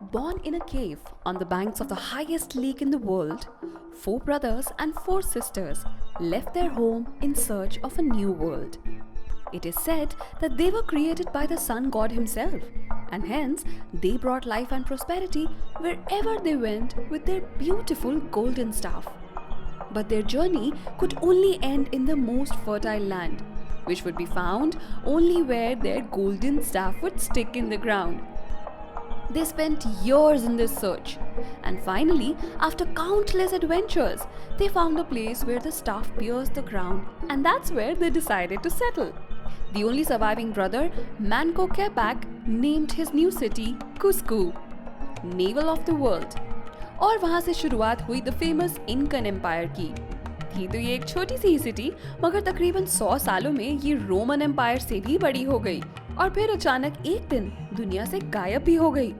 Born in a cave on the banks of the highest lake in the world, four brothers and four sisters left their home in search of a new world. It is said that they were created by the sun god himself, and hence they brought life and prosperity wherever they went with their beautiful golden staff. But their journey could only end in the most fertile land, which would be found only where their golden staff would stick in the ground. They spent years in this search, and finally, after countless adventures, they found a place where the staff pierced the ground, and that's where they decided to settle. The only surviving brother, Manco Capac, named his new city Cusco, navel of the world. और वहाँ से शुरुआत हुई the famous इनकन empire की। थी तो ये एक छोटी सी सिटी, मगर तकरीबन 100 सालों में ये रोमन एम्पायर से भी बड़ी हो गई और फिर अचानक एक दिन दुनिया से गायब भी हो गई।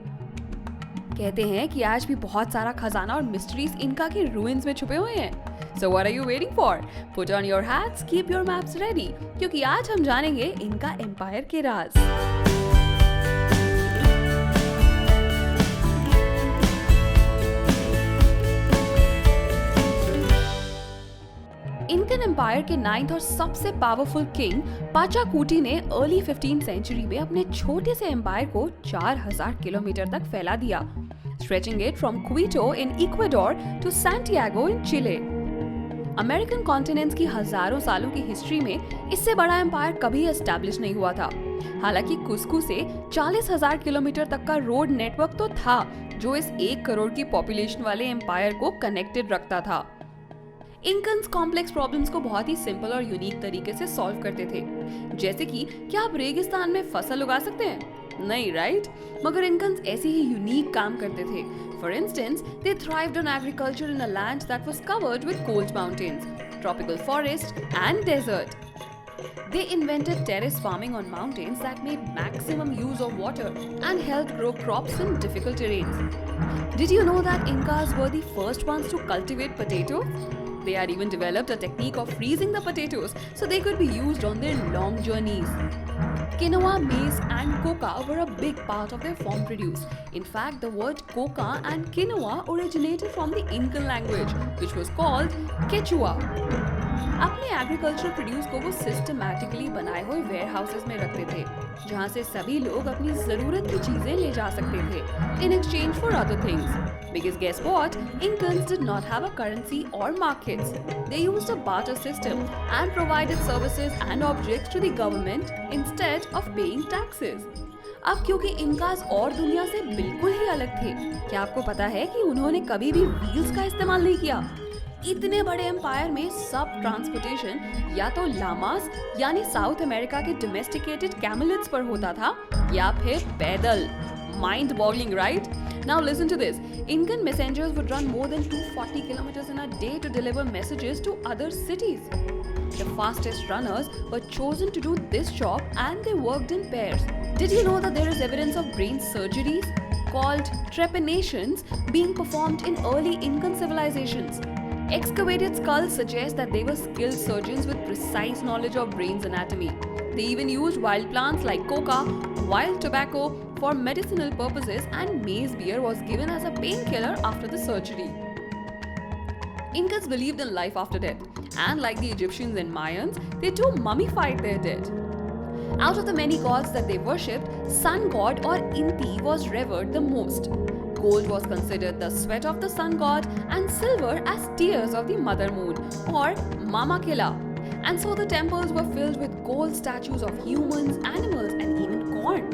कहते हैं कि आज भी बहुत सारा खजाना और मिस्ट्रीज इनका के रूइंस में छुपे हुए हैं। So what are you waiting for? Put on your hats, keep your maps ready, क्योंकि आज हम जानेंगे इनका एम्पायर के राज। इंकन एम्पायर के 9th और सबसे पावरफुल किंग पाचाकुटी ने अर्ली 15th सेंचुरी में अपने छोटे से एम्पायर को 4000 किलोमीटर तक फैला दिया, stretching it from Quito in Ecuador to Santiago in Chile. American continents की हजारों सालों की हिस्ट्री में इससे बड़ा एम्पायर कभी एस्टैब्लिश नहीं हुआ था। हालांकि कुस्को से 40,000 किलोमीटर तक का रोड नेटवर्क तो था, जो इस 1 करोड़ की पॉपुलेशन वाले एम्पायर को कनेक्टेड रखता था। इंकन्स कॉम्प्लेक्स प्रॉब्लम्स को बहुत ही सिंपल और यूनिक तरीके से सॉल्व करते थे, जैसे कि क्या आप रेगिस्तान में फसल उगा सकते हैं? नहीं, राइट? मगर इंकन्स ऐसे ही यूनिक काम करते थे। For instance, they thrived on agriculture in a land that was covered with cold mountains, tropical forest and desert. They invented terrace farming on mountains that made maximum use of water and helped grow crops in difficult terrains. Did you know that Incas were the first ones to cultivate potatoes? They had even developed a technique of freezing the potatoes so they could be used on their long journeys. Quinoa, maize and coca were a big part of their farm produce. In fact, the word coca and quinoa originated from the Incan language, which was called Quechua. अपने agriculture produce को वो systematically बनाए हुए where houses में रखते थे, जहाँ से सभी लोग अपनी जरूरत की चीजें ले जा सकते थे in exchange for other things. Because guess what? Incans did not have a currency or markets. They used a barter system and provided services and objects to the government instead of paying taxes. अब क्योंकि इनकास और दुनिया से बिल्कुल ही अलग थे, क्या आपको पता है कि उन्होंने कभी भी व्हील्स का इस्तेमाल नहीं किया? इतने बड़े एम्पायर में सब ट्रांसपोर्टेशन या तो लामास यानी साउथ अमेरिका के डोमेस्टिकेटेड कैमलिट्स पर होता था, या फिर पैदल। Mind boggling, right? Now listen to this. Incan messengers would run more than 240 kilometers in a day to deliver messages to other cities. The fastest runners were chosen to do this job and they worked in pairs. Did you know that there is evidence of brain surgeries called trepanations being performed in early Incan civilizations? Excavated skulls suggest that they were skilled surgeons with precise knowledge of brain's anatomy. They even used wild plants like coca, wild tobacco for medicinal purposes, and maize beer was given as a painkiller after the surgery. Incas believed in life after death, and like the Egyptians and Mayans, they too mummified their dead. Out of the many gods that they worshipped, sun god or Inti was revered the most. Gold was considered the sweat of the sun god and silver as tears of the mother moon or Mama Killa. And so the temples were filled with gold statues of humans, animals and even corn.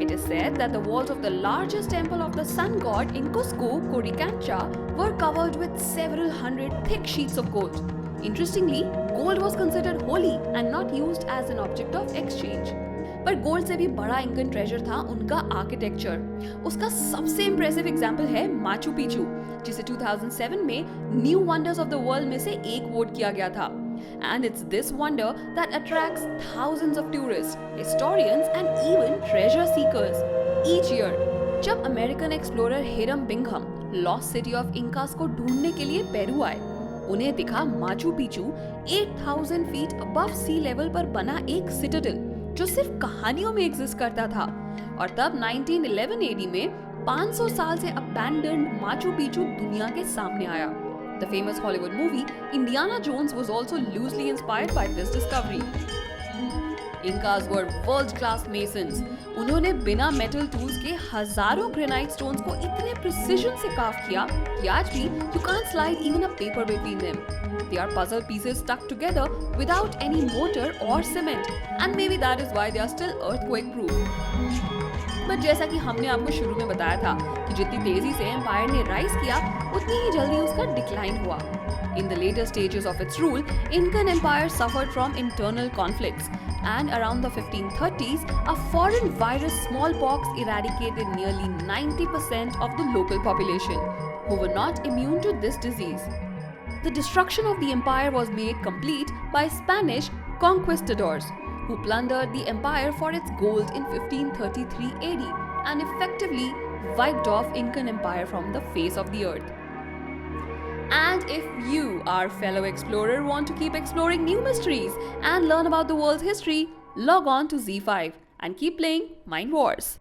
It is said that the walls of the largest temple of the sun god in Cusco, Coricancha, were covered with several hundred thick sheets of gold. Interestingly, gold was considered holy and not used as an object of exchange. पर gold से भी बड़ा इंकन treasure था उनका architecture. उसका सबसे impressive example है Machu Picchu, जिसे 2007 में new wonders of the world में से एक वोट किया गया था। And it's this wonder that attracts thousands of tourists, historians and even treasure seekers each year. जब American explorer Hiram Bingham lost city of इंकास को ढूंढने के लिए पेरू आए, उन्हें दिखा Machu Picchu 8000 feet above sea level पर बना एक सिटाडेल जो सिर्फ कहानियों में एग्जिस्ट करता था। और तब 1911 एडी में 500 साल से abandoned माचू पिचू दुनिया के सामने आया। The famous Hollywood movie Indiana Jones was also loosely inspired by this discovery. Incas were world-class masons. उन्होंने बिना मेटल टूल्स के हजारों ग्रेनाइट स्टोन्स को इतने प्रिसिजन से कार्व किया कि आज भी you can't slide even a paper between them. They are puzzle pieces stuck together without any mortar or cement, and maybe that is why they are still earthquake proof. But जैसा कि हमने आपको शुरू में बताया था कि जितनी तेजी से एम्पायर ने राइज किया, उतनी ही जल्दी उसका डिक्लाइन हुआ। In the later stages of its rule, Incan Empire suffered from internal conflicts, and around the 1530s, a foreign virus smallpox eradicated nearly 90% of the local population, who were not immune to this disease. The destruction of the empire was made complete by Spanish conquistadors, who plundered the empire for its gold in 1533 AD and effectively wiped off Incan Empire from the face of the earth. And if you, our fellow explorer, want to keep exploring new mysteries and learn about the world's history, log on to Z5 and keep playing Mind Wars.